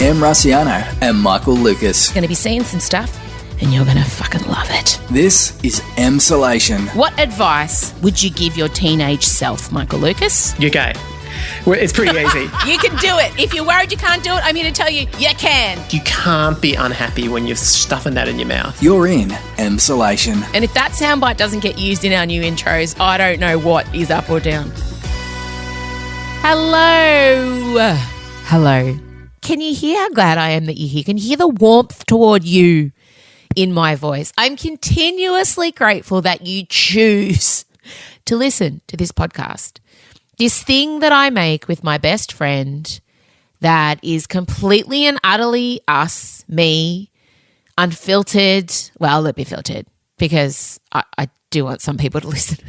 Em Rusciano and Michael Lucas. Going to be seeing some stuff and you're going to fucking love it. This is Emsolation. What advice would you give your teenage self, Michael Lucas? You're gay. Well, it's pretty easy. You can do it. If you're worried you can't do it, I'm here to tell you, you can. You can't be unhappy when you're stuffing that in your mouth. You're in Emsolation. And if that soundbite doesn't get used in our new intros, I don't know what is up or down. Hello. Hello. Can you hear how glad I am that you're here? Can you hear the warmth toward you in my voice? I'm continuously grateful that you choose to listen to this podcast. This thing that I make with my best friend that is completely and utterly us, me, unfiltered. Well, let me filtered because I do want some people to listen.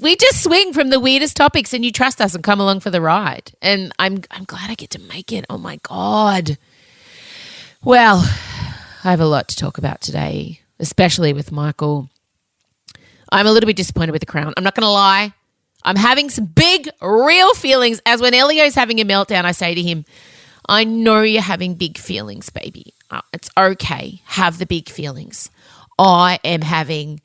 We just swing from the weirdest topics and you trust us and come along for the ride. And I'm glad I get to make it. Oh, my God. Well, I have a lot to talk about today, especially with Michael. I'm a little bit disappointed with the crown. I'm not going to lie. I'm having some big, real feelings as when Elio's having a meltdown, I say to him, I know you're having big feelings, baby. It's okay. Have the big feelings. I am having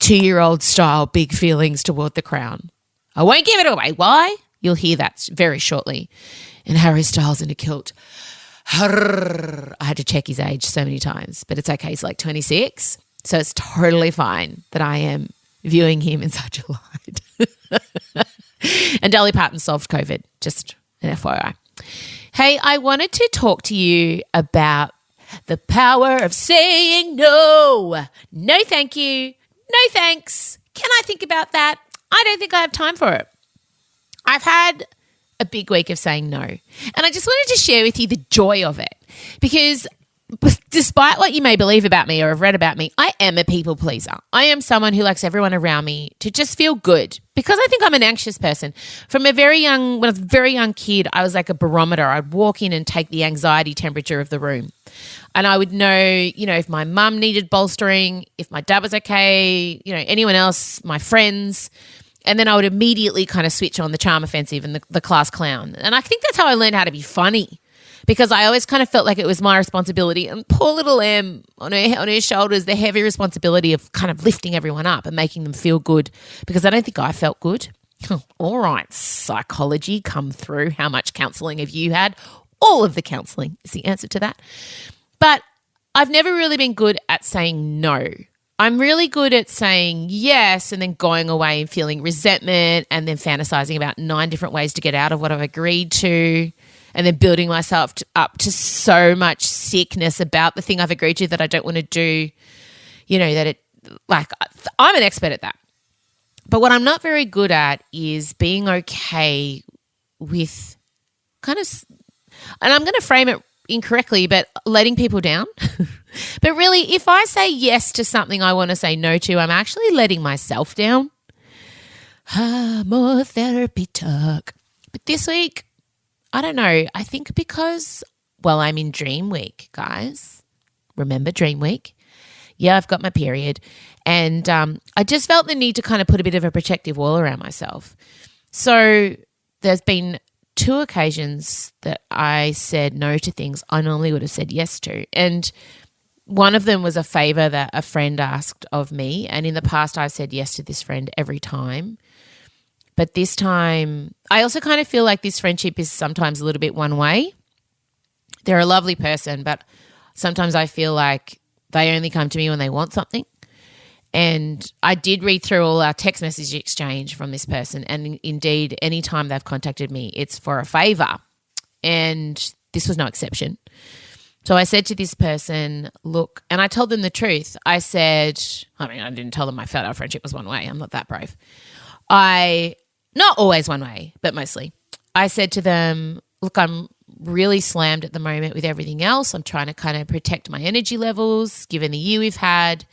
2-year-old style big feelings toward the crown. I won't give it away. Why? You'll hear that very shortly. And Harry Styles in a kilt. I had to check his age so many times, but it's okay. He's like 26. So it's totally fine that I am viewing him in such a light. And Dolly Parton solved COVID, just an FYI. Hey, I wanted to talk to you about the power of saying no. No, thank you. No, thanks. Can I think about that? I don't think I have time for it. I've had a big week of saying no. And I just wanted to share with you the joy of it because despite what you may believe about me or have read about me, I am a people pleaser. I am someone who likes everyone around me to just feel good because I think I'm an anxious person. When I was a very young kid, I was like a barometer. I'd walk in and take the anxiety temperature of the room. And I would know, if my mum needed bolstering, if my dad was okay, anyone else, my friends. And then I would immediately kind of switch on the charm offensive and the class clown. And I think that's how I learned how to be funny. Because I always kind of felt like it was my responsibility, and poor little Em on her shoulders, the heavy responsibility of kind of lifting everyone up and making them feel good, because I don't think I felt good. All right, psychology, come through. How much counselling have you had? All of the counselling is the answer to that. But I've never really been good at saying no. I'm really good at saying yes and then going away and feeling resentment and then fantasizing about 9 different ways to get out of what I've agreed to. And then building myself up to so much sickness about the thing I've agreed to that I don't want to do, I'm an expert at that. But what I'm not very good at is being okay with and I'm going to frame it incorrectly, but letting people down. But really, if I say yes to something I want to say no to, I'm actually letting myself down. More therapy talk. But this week, I don't know. I think because, I'm in Dream Week, guys. Remember Dream Week? Yeah, I've got my period. And I just felt the need to kind of put a bit of a protective wall around myself. So there's been 2 occasions that I said no to things I normally would have said yes to. And one of them was a favour that a friend asked of me. And in the past, I've said yes to this friend every time. But this time, I also kind of feel like this friendship is sometimes a little bit one way. They're a lovely person, but sometimes I feel like they only come to me when they want something. And I did read through all our text message exchange from this person. And indeed, anytime they've contacted me, it's for a favour. And this was no exception. So I said to this person, look, and I told them the truth. I didn't tell them I felt our friendship was one way. I'm not that brave. Not always one way, but mostly. I said to them, look, I'm really slammed at the moment with everything else. I'm trying to kind of protect my energy levels given the year we've had.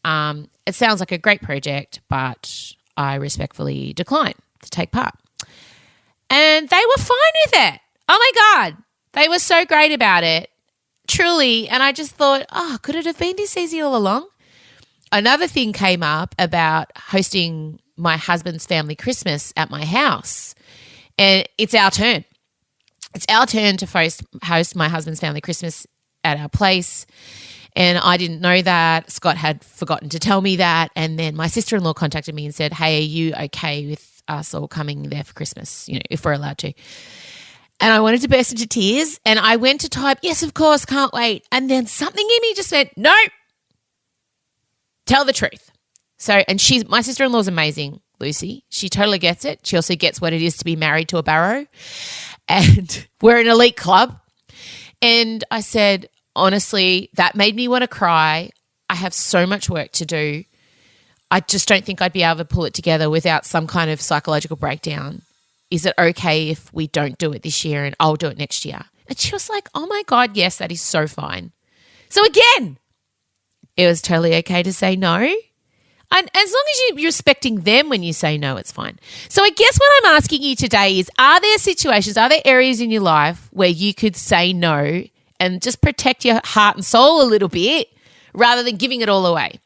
It sounds like a great project, but I respectfully decline to take part. And they were fine with it. Oh, my God. They were so great about it, truly. And I just thought, could it have been this easy all along? Another thing came up about hosting my husband's family Christmas at my house, and it's our turn. it's our turn to host my husband's family Christmas at our place. And I didn't know that. Scott had forgotten to tell me that. And then my sister-in-law contacted me and said, hey, are you okay with us all coming there for Christmas, if we're allowed to? And I wanted to burst into tears. And I went to type, yes, of course, can't wait. And then something in me just went, no, tell the truth. So, and my sister-in-law is amazing, Lucy. She totally gets it. She also gets what it is to be married to a barrow. And we're an elite club. And I said, honestly, that made me want to cry. I have so much work to do. I just don't think I'd be able to pull it together without some kind of psychological breakdown. Is it okay if we don't do it this year and I'll do it next year? And she was like, oh my God, yes, that is so fine. So again, it was totally okay to say no. And as long as you're respecting them when you say no, it's fine. So I guess what I'm asking you today is, are there situations, are there areas in your life where you could say no and just protect your heart and soul a little bit rather than giving it all away?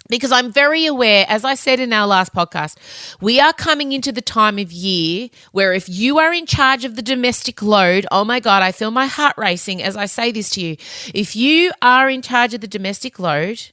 Because I'm very aware, as I said in our last podcast, we are coming into the time of year where if you are in charge of the domestic load, oh my God, I feel my heart racing as I say this to you. If you are in charge of the domestic load,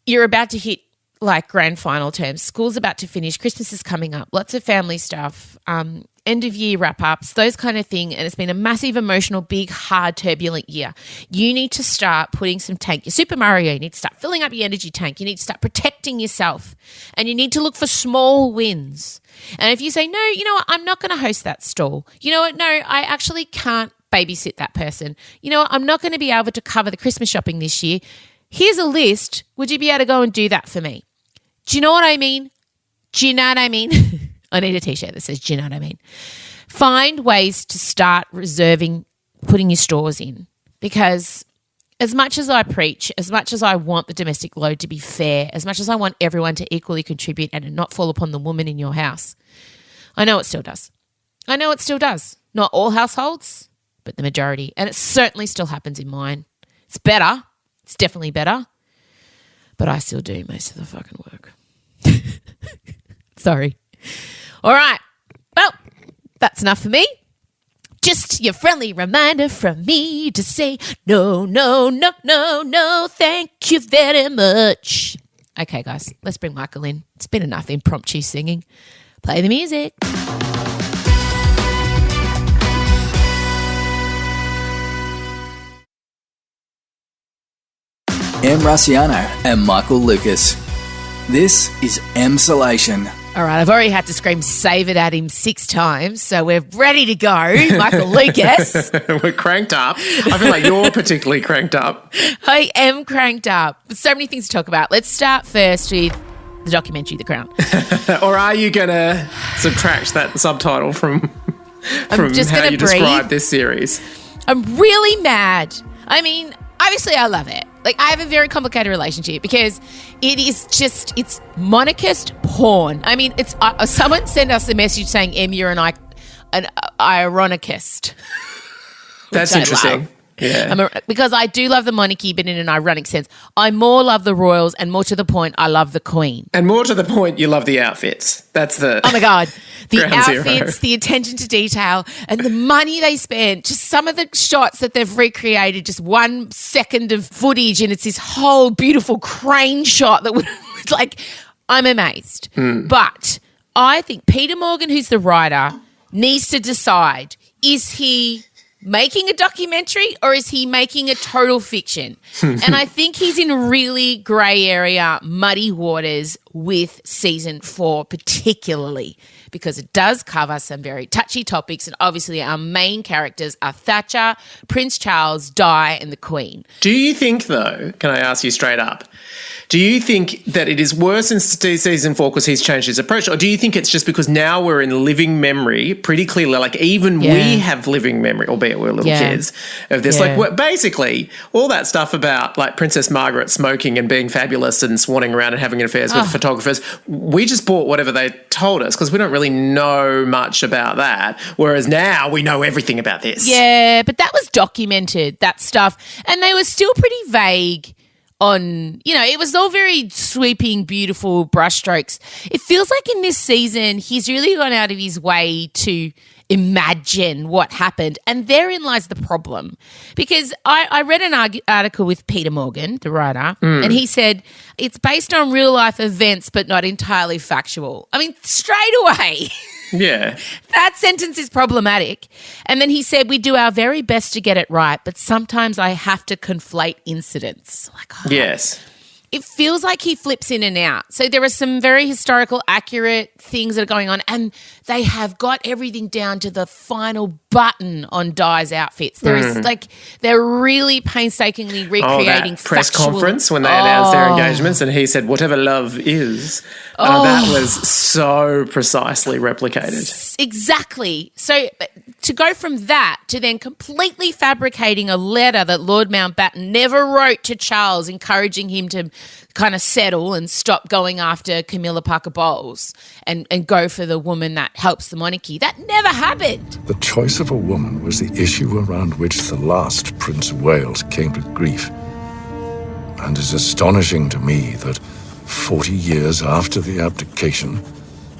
you're about to hit like grand final terms. School's about to finish. Christmas is coming up. Lots of family stuff, end of year wrap-ups, those kind of thing. And it's been a massive, emotional, big, hard, turbulent year. You need to start putting some tank. You're Super Mario. You need to start filling up your energy tank. You need to start protecting yourself. And you need to look for small wins. And if you say, no, you know what, I'm not going to host that stall. You know what, no, I actually can't babysit that person. You know what, I'm not going to be able to cover the Christmas shopping this year. Here's a list. Would you be able to go and do that for me? Do you know what I mean? Do you know what I mean? I need a T-shirt that says, do you know what I mean? Find ways to start reserving, putting your stores in, because as much as I preach, as much as I want the domestic load to be fair, as much as I want everyone to equally contribute and not fall upon the woman in your house, I know it still does. I know it still does. Not all households, but the majority. And it certainly still happens in mine. It's better. It's definitely better. But I still do most of the fucking work. Sorry. All right. Well, that's enough for me. Just your friendly reminder from me to say no, no, no, no, no, thank you very much. Okay, guys, let's bring Michael in. It's been enough impromptu singing. Play the music. M. Rusciano and Michael Lucas. This is Emsolation. All right, I've already had to scream save it at him 6 times, so we're ready to go. Michael Lucas. We're cranked up. I feel like you're particularly cranked up. I am cranked up. So many things to talk about. Let's start first with the documentary, The Crown. Or are you going to subtract that subtitle from how you breathe. describe this series? I'm really mad. I mean, obviously I love it. Like, I have a very complicated relationship because it's monarchist porn. I mean, it's someone sent us a message saying, Em, you're an ironicist. That's interesting. Yeah. Because I do love the monarchy, but in an ironic sense. I more love the royals, and more to the point, I love the Queen. And more to the point, you love the outfits. That's the oh my God, the outfits, zero. The attention to detail, and the money they spent. Just some of the shots that they've recreated, just 1 second of footage, and it's this whole beautiful crane shot that would like. I'm amazed, but I think Peter Morgan, who's the writer, needs to decide: is he making a documentary or is he making a total fiction? And I think he's in really grey area, muddy waters with season 4 particularly, because it does cover some very touchy topics, and obviously our main characters are Thatcher, Prince Charles, Di and the Queen. Do you think, though, can I ask you straight up, do you think that it is worse in season 4 because he's changed his approach, or do you think it's just because now we're in living memory pretty clearly, like even we have living memory, albeit we're little kids, of this, like basically all that stuff about like Princess Margaret smoking and being fabulous and swanning around and having affairs with photographers, we just bought whatever they told us because we don't really know much about that, whereas now we know everything about this. Yeah, but that was documented, that stuff, and they were still pretty vague on, it was all very sweeping, beautiful brushstrokes. It feels like in this season he's really gone out of his way to imagine what happened. And therein lies the problem. Because I read an article with Peter Morgan, the writer, and he said it's based on real life events but not entirely factual. I mean, straight away. Yeah. That sentence is problematic. And then he said, we do our very best to get it right, but sometimes I have to conflate incidents. Yes. It feels like he flips in and out. So there are some very historical, accurate things that are going on, and they have got everything down to the final button on Di's outfits. There is they're really painstakingly recreating that press factual conference when they announced their engagements, and he said, "Whatever love is." That was so precisely replicated. Exactly. So to go from that to then completely fabricating a letter that Lord Mountbatten never wrote to Charles encouraging him to kind of settle and stop going after Camilla Parker Bowles and go for the woman that helps the monarchy. That never happened. The choice of a woman was the issue around which the last Prince of Wales came to grief. And it's astonishing to me that 40 years after the abdication,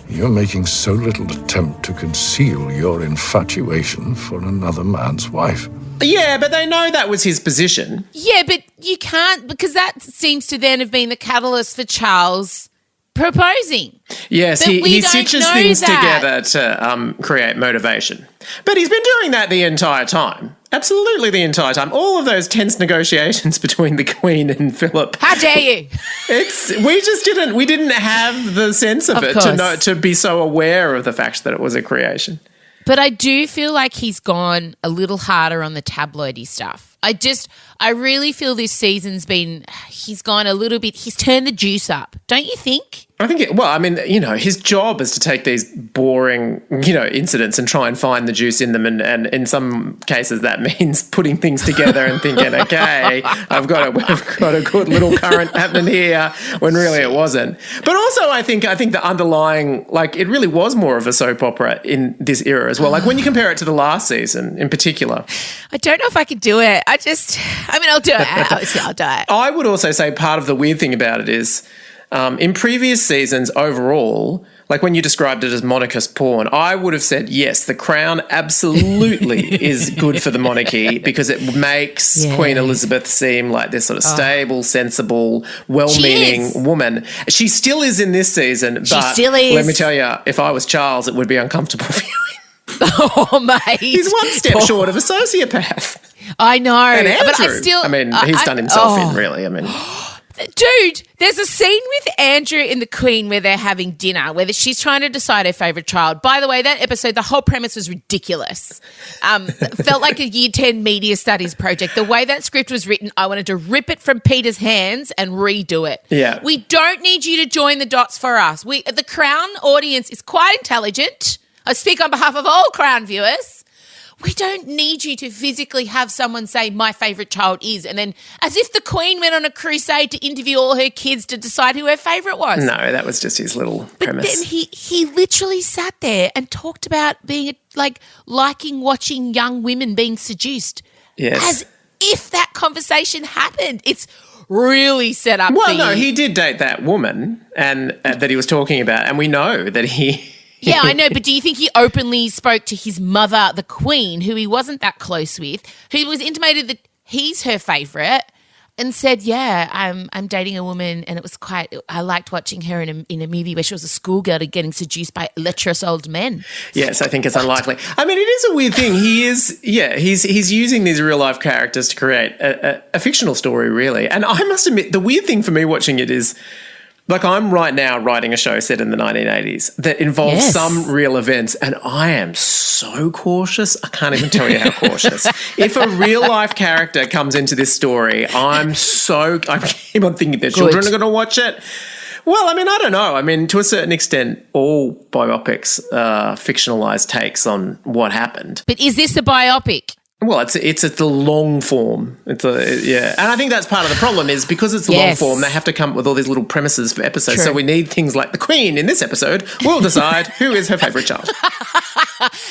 you're making so little attempt to conceal your infatuation for another man's wife. Yeah, but they know that was his position. Yeah, but you can't, because that seems to then have been the catalyst for Charles proposing. Yes, But he stitches things together to create motivation. But he's been doing that the entire time. Absolutely the entire time. All of those tense negotiations between the Queen and Philip. How dare you? We didn't have the sense of it to be so aware of the fact that it was a creation. But I do feel like he's gone a little harder on the tabloidy stuff. I really feel this season's he's gone a little bit, he's turned the juice up. Don't you think? I think, his job is to take these boring, incidents and try and find the juice in them. And in some cases that means putting things together and thinking, okay, we've got a good little current happening here when really it wasn't. But also I think the underlying, it really was more of a soap opera in this era as well. Like when you compare it to the last season in particular. I don't know if I could do it. I'll do it. Obviously, I'll do it. I would also say part of the weird thing about it is in previous seasons overall, like when you described it as monarchist porn, I would have said, yes, The Crown absolutely is good for the monarchy because it makes Queen Elizabeth seem like this sort of stable, sensible, well-meaning woman. She still is in this season, but let me tell you, if I was Charles, it would be uncomfortable viewing. Oh, mate. He's one step short of a sociopath. I know. And Andrew, but he's done himself in, really. Dude, there's a scene with Andrew and the Queen where they're having dinner, where she's trying to decide her favourite child. By the way, that episode, the whole premise was ridiculous. Felt like a Year 10 media studies project. The way that script was written, I wanted to rip it from Peter's hands and redo it. Yeah. We don't need you to join the dots for us. The Crown audience is quite intelligent. I speak on behalf of all Crown viewers. We don't need you to physically have someone say my favourite child is, and then as if the Queen went on a crusade to interview all her kids to decide who her favourite was. No, that was just his little premise. But then he literally sat there and talked about being liking watching young women being seduced. Yes. As if that conversation happened. It's really set up. Well, no, he did date that woman and that he was talking about, and we know that he. Yeah, I know, but do you think he openly spoke to his mother, the Queen, who he wasn't that close with, who was intimated that he's her favourite, and said, yeah, I'm dating a woman, and it was I liked watching her in a movie where she was a schoolgirl getting seduced by lecherous old men. Yes, I think it's unlikely. I mean, it is a weird thing. He's using these real life characters to create a fictional story, really. And I must admit, the weird thing for me watching it is, I'm right now writing a show set in the 1980s that involves some real events, and I am so cautious. I can't even tell you how cautious. If a real life character comes into this story, I keep on thinking their children are going to watch it. Well, I don't know. To a certain extent, all biopics are fictionalized takes on what happened. But is this a biopic? Well, it's the long form. And I think that's part of the problem is because it's the long form, they have to come up with all these little premises for episodes. True. So we need things like the Queen in this episode will decide who is her favourite child.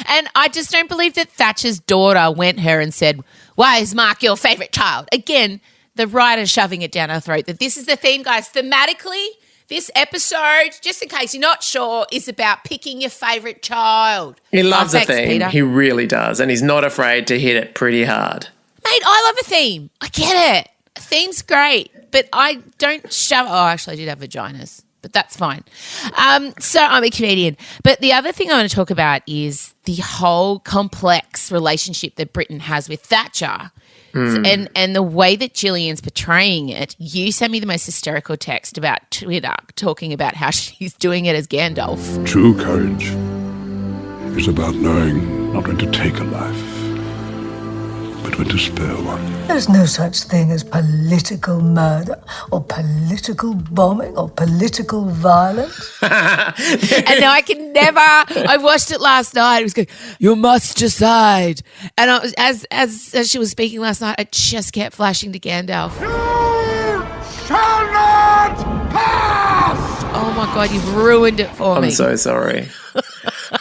And I just don't believe that Thatcher's daughter went her and said, "Why is Mark your favourite child?" Again, the writer shoving it down her throat that this is the theme, guys. Thematically, This episode, just in case you're not sure, is about picking your favourite child. He loves a thanks, theme. Peter. He really does. And he's not afraid to hit it pretty hard. Mate, I love a theme. I get it. A theme's great, but I don't shove. Oh, actually, I did have vaginas, but that's fine. So I'm a comedian. But the other thing I want to talk about is the whole complex relationship that Britain has with Thatcher. And the way that Gillian's portraying it. You sent me the most hysterical text about Twitter talking about how she's doing it as Gandalf. True courage is about knowing not when to take a life, but when to spare one. There's no such thing as political murder or political bombing or political violence. And I can never. I watched it last night. It was going, you must decide. And I was, as she was speaking last night, I just kept flashing to Gandalf. You shall not pass! Oh my God, you've ruined it for me. I'm so sorry.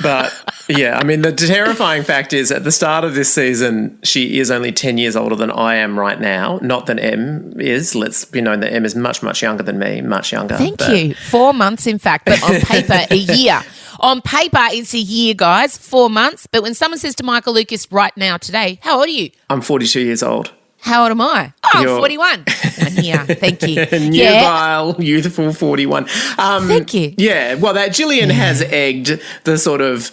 But yeah, I mean, the terrifying fact is at the start of this season, she is only 10 years older than I am right now. Not that Em is. Let's be known that Em is much, much younger than me, much younger. Thank you. 4 months, in fact, but on paper, a year. On paper, it's a year, guys, 4 months. But when someone says to Michael Lucas right now today, how old are you? I'm 42 years old. How old am I? Oh, You're- I'm 41. I'm here. Thank you. Nubile, youthful 41. Thank you. Yeah, well, that Gillian has egged the sort of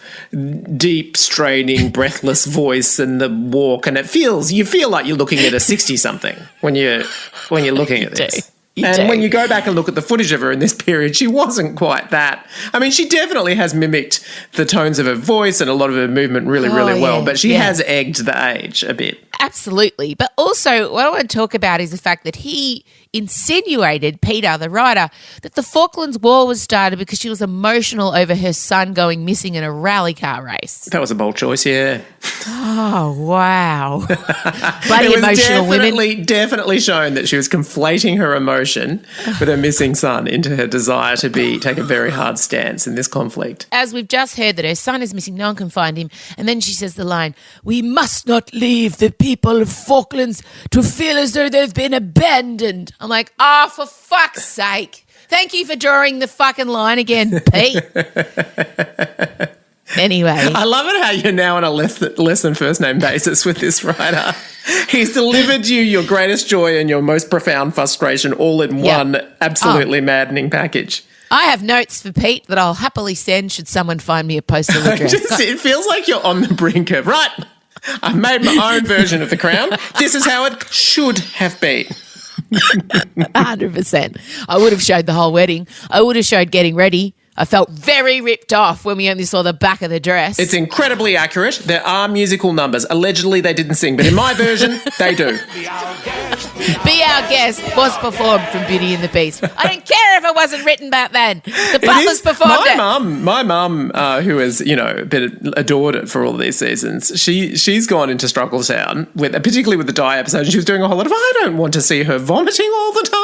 deep, straining, breathless voice and the walk, and you feel like you're looking at a 60-something when you're looking at this. And when you go back and look at the footage of her in this period, she wasn't quite that. I mean, she definitely has mimicked the tones of her voice and a lot of her movement really, really well, but she has egged the age a bit. Absolutely. But also, what I want to talk about is the fact that he insinuated, Peter, the writer, that the Falklands War was started because she was emotional over her son going missing in a rally car race. That was a bold choice, yeah. Oh, wow. Bloody It was emotional women. definitely shown that she was conflating her emotion with her missing son into her desire to take a very hard stance in this conflict. As we've just heard that her son is missing, no one can find him. And then she says the line, we must not leave the people of Falklands to feel as though they've been abandoned. I'm like, oh, for fuck's sake. Thank you for drawing the fucking line again, Pete. Anyway. I love it how you're now on a less than first name basis with this writer. He's delivered you your greatest joy and your most profound frustration all in one absolutely maddening package. I have notes for Pete that I'll happily send should someone find me a postal address. It feels like you're on the brink of, right, I've made my own version of The Crown. This is how it should have been. 100%. I would have showed the whole wedding. I would have showed getting ready. I felt very ripped off when we only saw the back of the dress. It's incredibly accurate. There are musical numbers. Allegedly, they didn't sing, but in my version, they do. Be Our Guest was performed from Beauty and the Beast. I don't care if it wasn't written back then. The Butlers performed it. My mum, who has, been adored it for all of these seasons, she's gone into Struggletown, particularly with the Di episode, and she was doing a whole lot of, I don't want to see her vomiting all the time.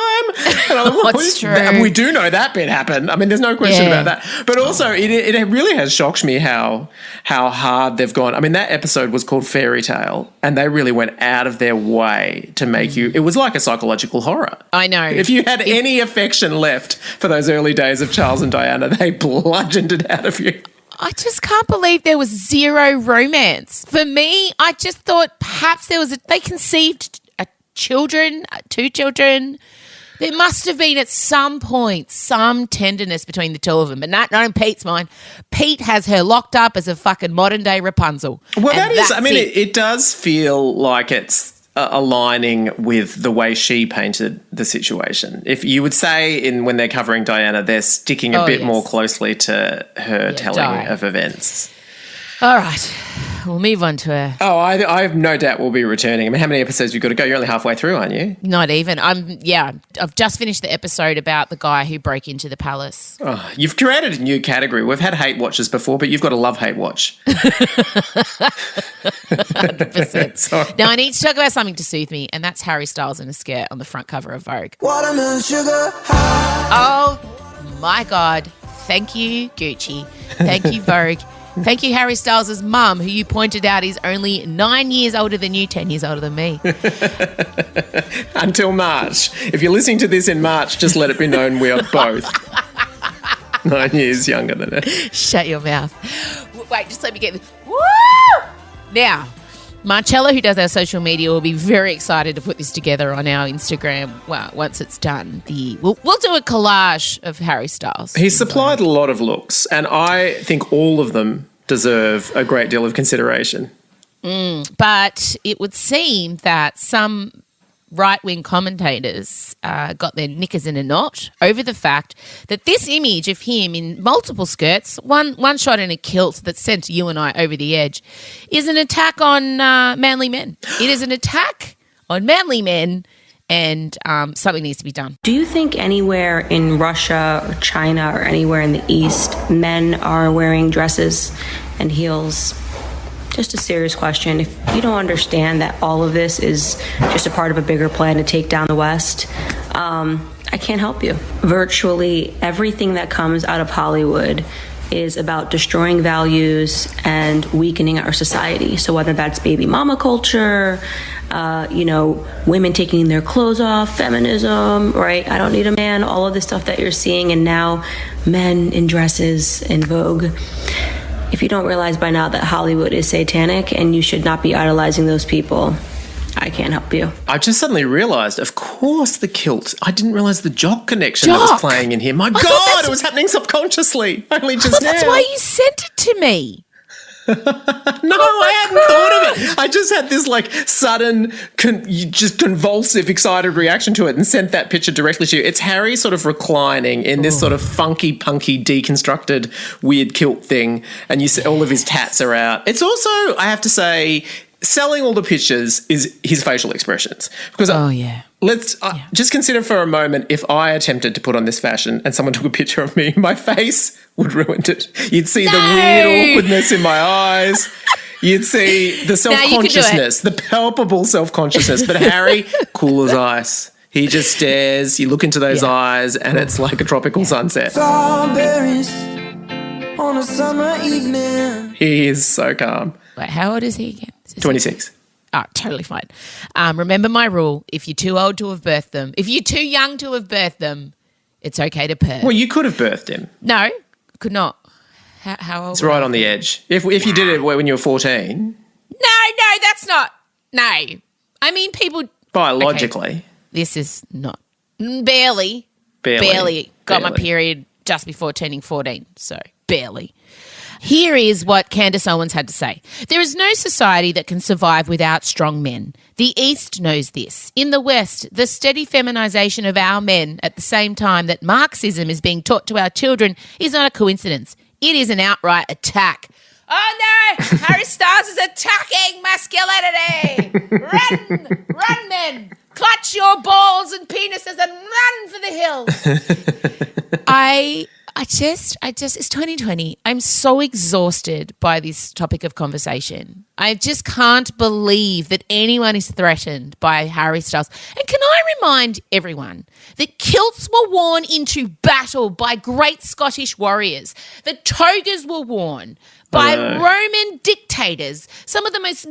And I'm like, That's true. We do know that bit happened. I mean, there's no question about that. But also, it really has shocked me how hard they've gone. I mean, that episode was called Fairy Tale, and they really went out of their way to make you. It was like a psychological horror. I know. If you had any affection left for those early days of Charles and Diana, they bludgeoned it out of you. I just can't believe there was zero romance. For me, I just thought perhaps they conceived two children. There must have been at some point some tenderness between the two of them, but not in Pete's mind. Pete has her locked up as a fucking modern day Rapunzel. Well, it does feel like it's aligning with the way she painted the situation. If you would say when they're covering Diana, they're sticking a bit more closely to her telling of events. All right. We'll move on to her. Oh, I have no doubt we'll be returning. I mean, how many episodes you've got to go? You're only halfway through, aren't you? Not even. I've just finished the episode about the guy who broke into the palace. Oh, you've created a new category. We've had hate watches before, but you've got a love-hate watch. 100%. Sorry. Now, I need to talk about something to soothe me, and that's Harry Styles in a skirt on the front cover of Vogue. Watermelon sugar high. Oh, my God. Thank you, Gucci. Thank you, Vogue. Thank you, Harry Styles' mum, who you pointed out is only 9 years older than you, 10 years older than me. Until March. If you're listening to this in March, just let it be known we are both 9 years younger than her. Shut your mouth. Wait, just let me get this. Woo! Now, Marcella, who does our social media, will be very excited to put this together on our Instagram. Well, once it's done, we'll do a collage of Harry Styles. He's supplied a lot of looks, and I think all of them deserve a great deal of consideration. But it would seem that some right-wing commentators got their knickers in a knot over the fact that this image of him in multiple skirts, one shot in a kilt that sent you and I over the edge, is an attack on manly men. It is an attack on manly men, and something needs to be done. Do you think anywhere in Russia or China or anywhere in the East, men are wearing dresses and heels? Just a serious question. If you don't understand that all of this is just a part of a bigger plan to take down the West, I can't help you. Virtually everything that comes out of Hollywood is about destroying values and weakening our society. So whether that's baby mama culture, women taking their clothes off, feminism, right? I don't need a man, all of the stuff that you're seeing, and now men in dresses in Vogue. If you don't realize by now that Hollywood is satanic and you should not be idolizing those people, I can't help you. I just suddenly realised, of course, the kilt. I didn't realise the jock connection that was playing in here. My God, it was happening subconsciously. Only just now. That's why you sent it to me. No, I hadn't thought of it. I just had this sudden, just convulsive, excited reaction to it and sent that picture directly to you. It's Harry sort of reclining in this sort of funky, punky, deconstructed, weird kilt thing, and you see all of his tats are out. It's also, I have to say, selling all the pictures is his facial expressions. Because let's just consider for a moment if I attempted to put on this fashion and someone took a picture of me, my face would ruin it. You'd see the weird awkwardness in my eyes. You'd see the self-consciousness, the palpable self-consciousness. But Harry, cool as ice. He just stares, you look into those eyes, and it's like a tropical sunset. Strawberries on a summer evening. He is so calm. Wait, how old is he again? 26. Oh, totally fine. Remember my rule. If you're too old to have birthed them, if you're too young to have birthed them, it's okay to purr. Well, you could have birthed him. No, could not. How old? It's right on the edge. If you did it when you were 14. No, that's not. No. I mean, people. Biologically. Okay, this is not. Barely. Got my period just before turning 14, so barely. Here is what Candace Owens had to say. There is no society that can survive without strong men. The East knows this. In the West, the steady feminisation of our men at the same time that Marxism is being taught to our children is not a coincidence. It is an outright attack. Oh no! Harry Styles is attacking masculinity! Run, men! Clutch your balls and penises and run for the hills! I just, it's 2020. I'm so exhausted by this topic of conversation. I just can't believe that anyone is threatened by Harry Styles. And can I remind everyone that kilts were worn into battle by great Scottish warriors. The togas were worn by Roman dictators, some of the most,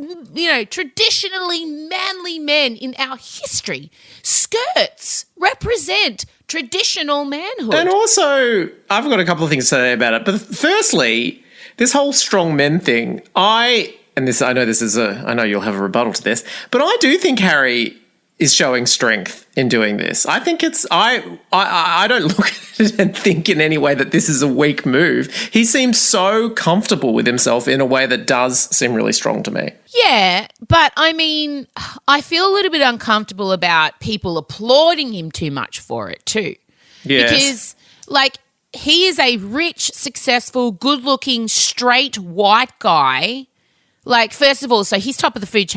traditionally manly men in our history. Skirts represent traditional manhood. And also, I've got a couple of things to say about it. But firstly, this whole strong men thing, I know you'll have a rebuttal to this, but I do think Harry is showing strength in doing this. I think I don't look at it and think in any way that this is a weak move. He seems so comfortable with himself in a way that does seem really strong to me. Yeah, but I mean, I feel a little bit uncomfortable about people applauding him too much for it too. Yes. Because, he is a rich, successful, good-looking, straight, white guy. First of all, so he's top of the food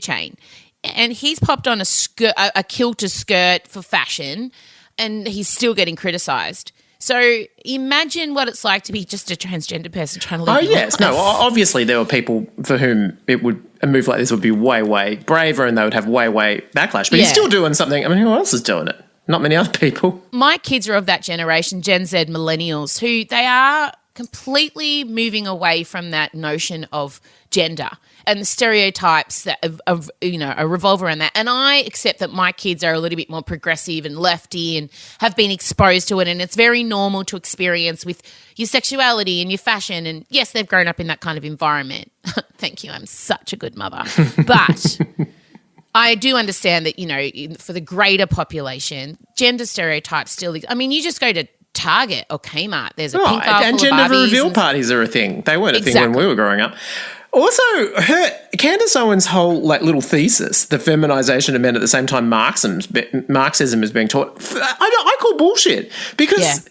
chain. And he's popped on a kilter skirt for fashion, and he's still getting criticised. So imagine what it's like to be just a transgender person trying to live. Oh yes, no. Obviously, there were people for whom a move like this would be way, way braver, and they would have way, way backlash. But he's still doing something. I mean, who else is doing it? Not many other people. My kids are of that generation, Gen Z millennials, who they are completely moving away from that notion of gender and the stereotypes that are revolve around that. And I accept that my kids are a little bit more progressive and lefty and have been exposed to it, and it's very normal to experience with your sexuality and your fashion. And yes, they've grown up in that kind of environment. Thank you. I'm such a good mother. But I do understand that, for the greater population, gender stereotypes still – I mean, you just go to Target or Kmart. There's a pink aisle and full of gender Barbies reveal parties are a thing. They weren't a thing Exactly. when we were growing up. Also, Candace Owens' whole little thesis, the feminization of men at the same time Marxism is being taught, I call bullshit because,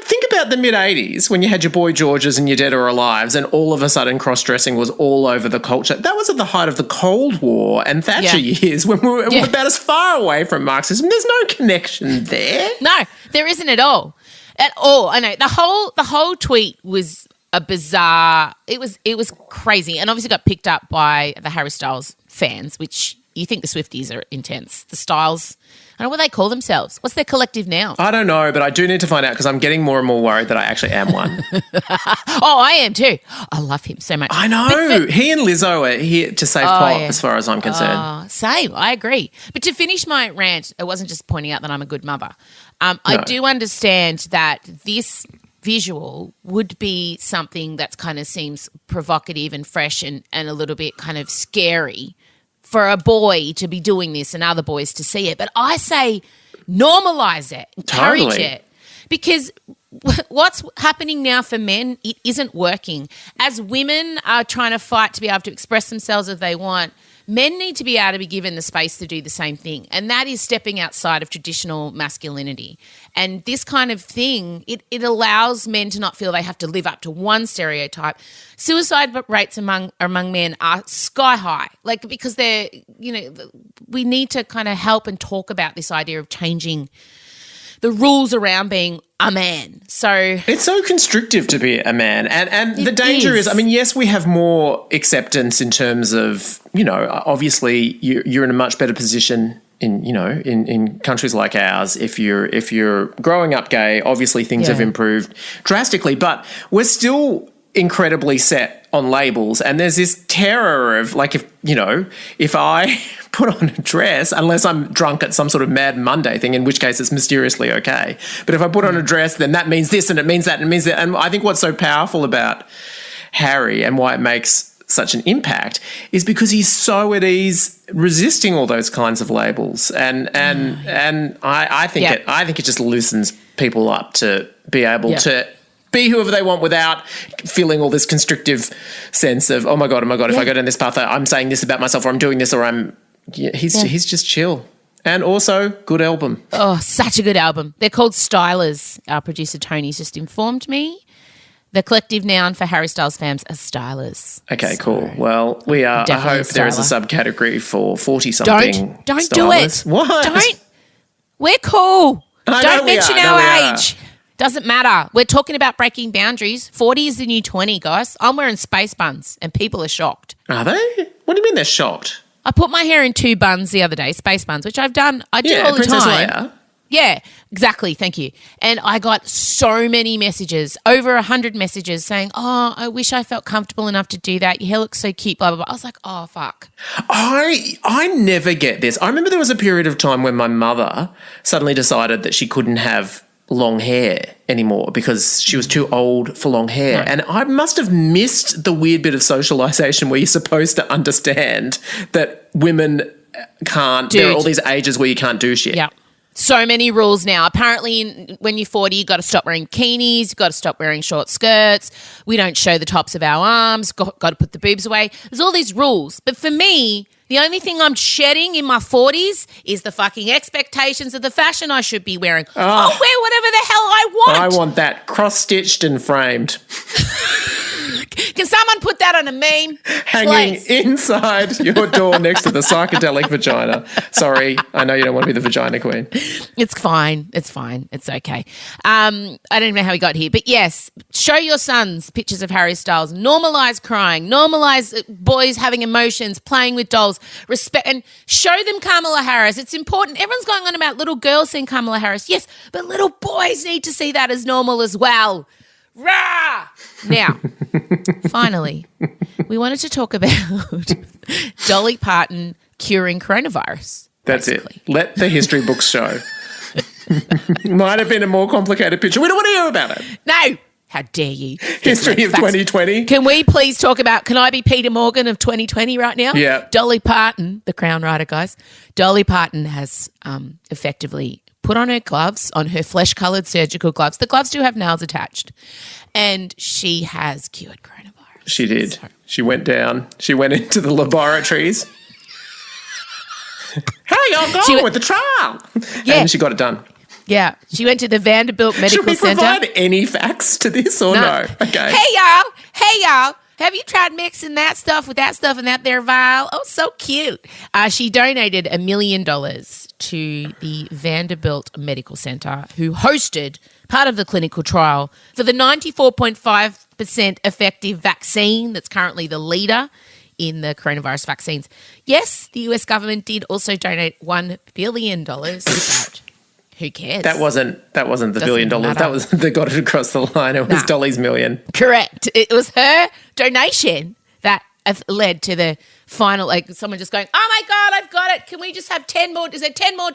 think about the mid-'80s when you had your Boy Georges and your Dead or Alives and all of a sudden cross-dressing was all over the culture. That was at the height of the Cold War and Thatcher years when we were about as far away from Marxism. There's no connection there. No, there isn't at all. At all. I know. The whole tweet was a bizarre. It was crazy, and obviously got picked up by the Harry Styles fans, which you think the Swifties are intense. The Styles, I don't know what they call themselves. What's their collective now? I don't know, but I do need to find out because I'm getting more and more worried that I actually am one. Oh, I am too. I love him so much. I know. He and Lizzo are here to save pop as far as I'm concerned. Same. I agree. But to finish my rant, it wasn't just pointing out that I'm a good mother. I do understand that this visual would be something that's kind of seems provocative and fresh and a little bit kind of scary for a boy to be doing this and other boys to see it. But I say normalize it, encourage it, because what's happening now for men, it isn't working. As women are trying to fight to be able to express themselves as they want, men need to be able to be given the space to do the same thing, and that is stepping outside of traditional masculinity. And this kind of thing, it allows men to not feel they have to live up to one stereotype. Suicide rates among men are sky high, because they're, we need to kind of help and talk about this idea of changing the rules around being a man. So it's so constrictive to be a man. And the danger is, I mean, yes, we have more acceptance in terms of, obviously you're in a much better position in countries like ours. If you're growing up gay, obviously things have improved drastically, but we're still incredibly set on labels, and there's this terror of if I put on a dress, unless I'm drunk at some sort of Mad Monday thing, in which case it's mysteriously okay, but if I put on a dress, then that means this and it means that and it means that. And I think what's so powerful about Harry and why it makes such an impact is because he's so at ease resisting all those kinds of labels, and I think it just loosens people up to be able to be whoever they want without feeling all this constrictive sense of, oh my God, if I go down this path, I'm saying this about myself, or I'm doing this, or he's just chill. And also, good album. Oh, such a good album. They're called Stylers. Our producer Tony's just informed me. The collective noun for Harry Styles fans are stylers. Okay, cool. Well, we are. I hope there is a subcategory for 40-something. Don't do it. What? Don't. We're cool. Don't mention our age. Doesn't matter. We're talking about breaking boundaries. 40 is the new 20, guys. I'm wearing space buns and people are shocked. Are they? What do you mean they're shocked? I put my hair in 2 buns the other day, space buns, which I've done. I do all the Princess time. Leia. Yeah, exactly. Thank you. And I got so many messages, over 100 messages saying, oh, I wish I felt comfortable enough to do that. Your hair looks so cute, blah, blah, blah. I was like, oh, fuck. I never get this. I remember there was a period of time when my mother suddenly decided that she couldn't have long hair anymore because she was too old for long hair. Right. And I must have missed the weird bit of socialization where you're supposed to understand that women can't, there are all these ages where you can't do shit. Yeah. So many rules now. Apparently, when you're 40, you've got to stop wearing bikinis, you've got to stop wearing short skirts, we don't show the tops of our arms, got to put the boobs away. There's all these rules. But for me, the only thing I'm shedding in my 40s is the fucking expectations of the fashion I should be wearing. I'll wear whatever the hell I want. I want that cross-stitched and framed. Can someone put that on a meme? Hanging inside your door next to the psychedelic vagina. Sorry, I know you don't want to be the vagina queen. It's fine. It's fine. It's okay. I don't even know how we got here. But yes, show your sons pictures of Harry Styles. Normalise crying. Normalise boys having emotions, playing with dolls. Respect and show them Kamala Harris. It's important. Everyone's going on about little girls seeing Kamala Harris. Yes, but little boys need to see that as normal as well. Rah! Now, finally, we wanted to talk about Dolly Parton curing coronavirus. That's basically. it. Let the history books show. Might have been a more complicated picture. We don't want to hear about it. No. How dare you? History of 2020. Can we please talk about, can I be Peter Morgan of 2020 right now? Yeah. Dolly Parton, the Crown writer, guys. Dolly Parton has effectively put on her gloves, on her flesh-coloured surgical gloves. The gloves do have nails attached. And she has cured coronavirus. She did. She went down. She went into the laboratories. How y'all going with the trial? Yeah. And she got it done. Yeah. She went to the Vanderbilt Medical Should we Center. provide any facts to this or no? Okay. Hey, y'all. Have you tried mixing that stuff with that stuff and that there vial? Oh, so cute. She donated $1 million to the Vanderbilt Medical Center, who hosted part of the clinical trial for the 94.5% effective vaccine that's currently the leader in the coronavirus vaccines. Yes, the US government did also donate $1 billion, but who cares? That wasn't the $1 billion. Matter. That was they got it across the line. It was Dolly's million. Correct. It was her donation that led to the final, like someone just going, oh my God, I've got it. Can we just have 10 more? Is it $10 more?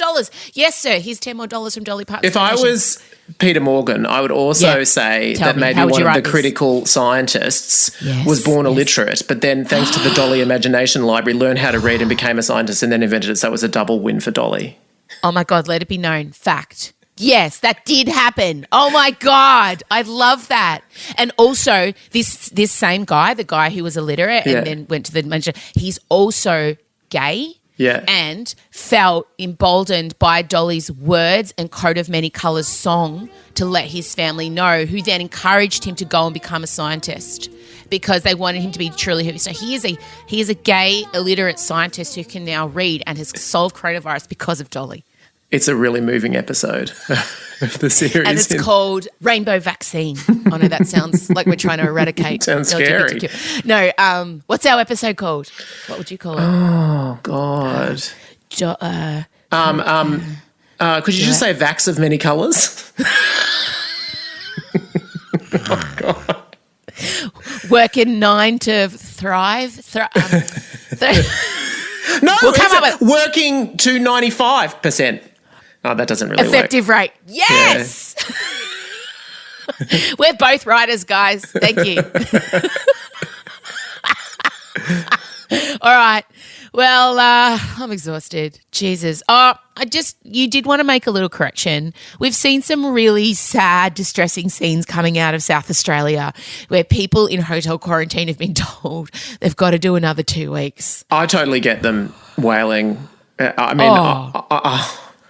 Yes, sir. Here's $10 more from Dolly Parton. If I was Peter Morgan, I would also say that maybe one of the critical scientists was born illiterate, but then thanks to the Dolly Imagination Library, learned how to read and became a scientist and then invented it. So that was a double win for Dolly. Oh my God, let it be known. Fact. Yes, that did happen. Oh my God, I love that. And also, this same guy, the guy who was illiterate and then went to the he's also gay. Yeah. And felt emboldened by Dolly's words and Coat of Many Colours song to let his family know, who then encouraged him to go and become a scientist because they wanted him to be truly who. So he is a gay, illiterate scientist who can now read and has solved coronavirus because of Dolly. It's a really moving episode of the series. And it's called Rainbow Vaccine. I know that sounds like we're trying to eradicate. Sounds LGBTQ. scary. No, what's our episode called? What would you call it? Oh, God. Could you just say Vax of Many Colours? Oh, God. Working 9 to thrive. No, we'll come up with working to 95%. Oh, that doesn't really effective work. rate. Yes. Yeah. We're both writers, guys. Thank you. All right. Well, I'm exhausted. Jesus. You did want to make a little correction. We've seen some really sad, distressing scenes coming out of South Australia where people in hotel quarantine have been told they've got to do another 2 weeks. I totally get them wailing.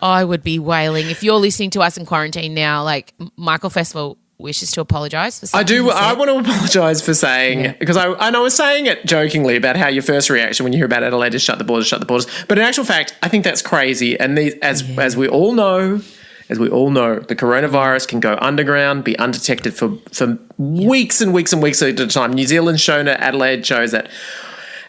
I would be wailing. If you're listening to us in quarantine now, like Michael Festival wishes to apologise for something. I want to apologise for saying, because I was saying it jokingly about how your first reaction when you hear about Adelaide is shut the borders. But in actual fact, I think that's crazy. And as we all know, the coronavirus can go underground, be undetected for weeks and weeks and weeks at a time. New Zealand's shown it, Adelaide shows it.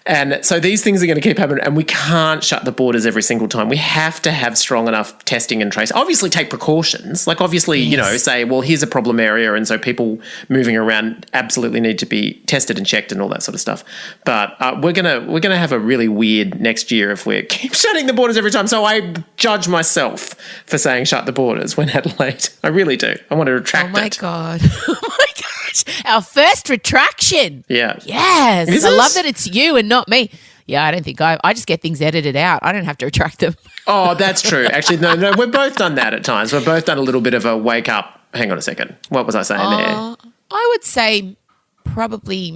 And so these things are going to keep happening, and we can't shut the borders every single time. We have to have strong enough testing and tracing. Obviously take precautions. Like obviously, say, well, here's a problem area, and so people moving around absolutely need to be tested and checked and all that sort of stuff. But we're gonna have a really weird next year if we keep shutting the borders every time. So I judge myself for saying shut the borders when Adelaide. I really do. I want to retract it. Oh my God. Oh my gosh. Our first retraction. Yeah. Yes. Is I it? love that it's you and not me. Yeah, I don't think I just get things edited out. I don't have to retract them. Oh, that's true. Actually, no, we've both done that at times. We've both done a little bit of a wake up. Hang on a second. What was I saying there? I would say probably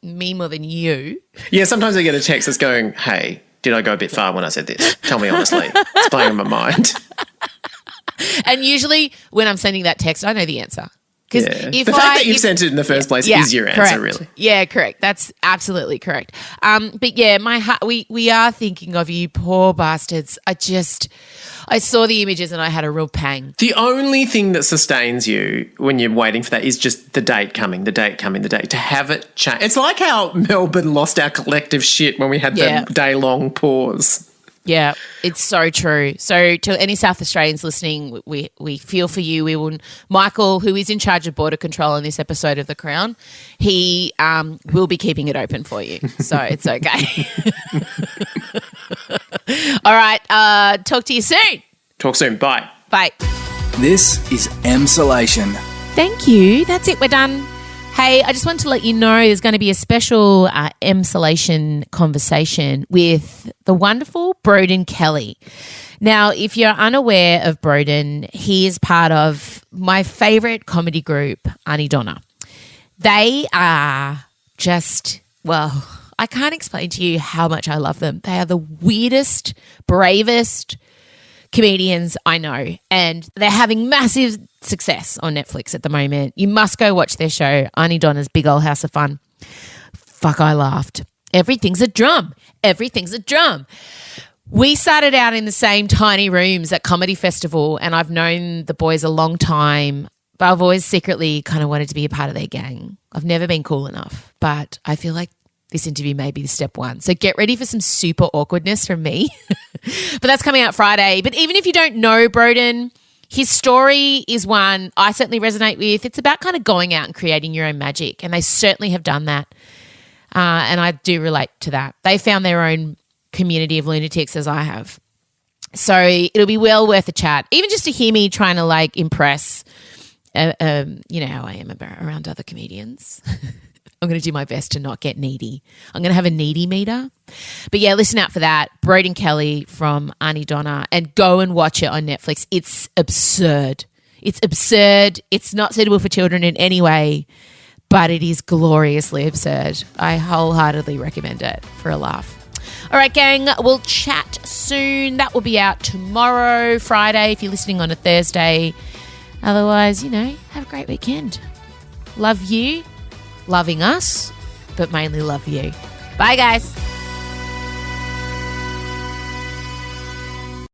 me more than you. Yeah, sometimes I get a text that's going, hey, did I go a bit far when I said this? Tell me honestly. It's playing in my mind. And usually when I'm sending that text, I know the answer. Yeah. The fact that you've sent it in the first place is your answer, correct. really. Yeah, correct. That's absolutely correct. But yeah, my heart, we are thinking of you, poor bastards. I saw the images and I had a real pang. The only thing that sustains you when you're waiting for that is just the date coming. To have it change. It's like how Melbourne lost our collective shit when we had the day-long pause. Yeah, it's so true. So to any South Australians listening, we feel for you. Michael, who is in charge of border control in this episode of The Crown, he will be keeping it open for you. So it's okay. All right. Talk to you soon. Talk soon. Bye. Bye. This is Emsolation. Thank you. That's it. We're done. Hey, I just wanted to let you know there's going to be a special Emsolation conversation with the wonderful Broden Kelly. Now, if you're unaware of Broden, he is part of my favourite comedy group, Aunty Donna. They are just, well, I can't explain to you how much I love them. They are the weirdest, bravest comedians I know, and they're having massive success on Netflix at the moment. You must go watch their show, Aunty Donna's Big Old House of Fun. Fuck, I laughed. Everything's a drum. Everything's a drum. We started out in the same tiny rooms at Comedy Festival, and I've known the boys a long time, but I've always secretly kind of wanted to be a part of their gang. I've never been cool enough, but I feel like this interview may be step one. So get ready for some super awkwardness from me. But that's coming out Friday. But even if you don't know Broden, his story is one I certainly resonate with. It's about kind of going out and creating your own magic, and they certainly have done that. And I do relate to that. They found their own community of lunatics, as I have. So it'll be well worth a chat, even just to hear me trying to like impress, you know how I am around other comedians. I'm going to do my best to not get needy. I'm going to have a needy meter. But yeah, listen out for that. Broden Kelly from Aunty Donna, and go and watch it on Netflix. It's absurd. It's absurd. It's not suitable for children in any way, but it is gloriously absurd. I wholeheartedly recommend it for a laugh. All right, gang, we'll chat soon. That will be out tomorrow, Friday, if you're listening on a Thursday. Otherwise, you know, have a great weekend. Love you. Loving us, but mainly love you. Bye, guys.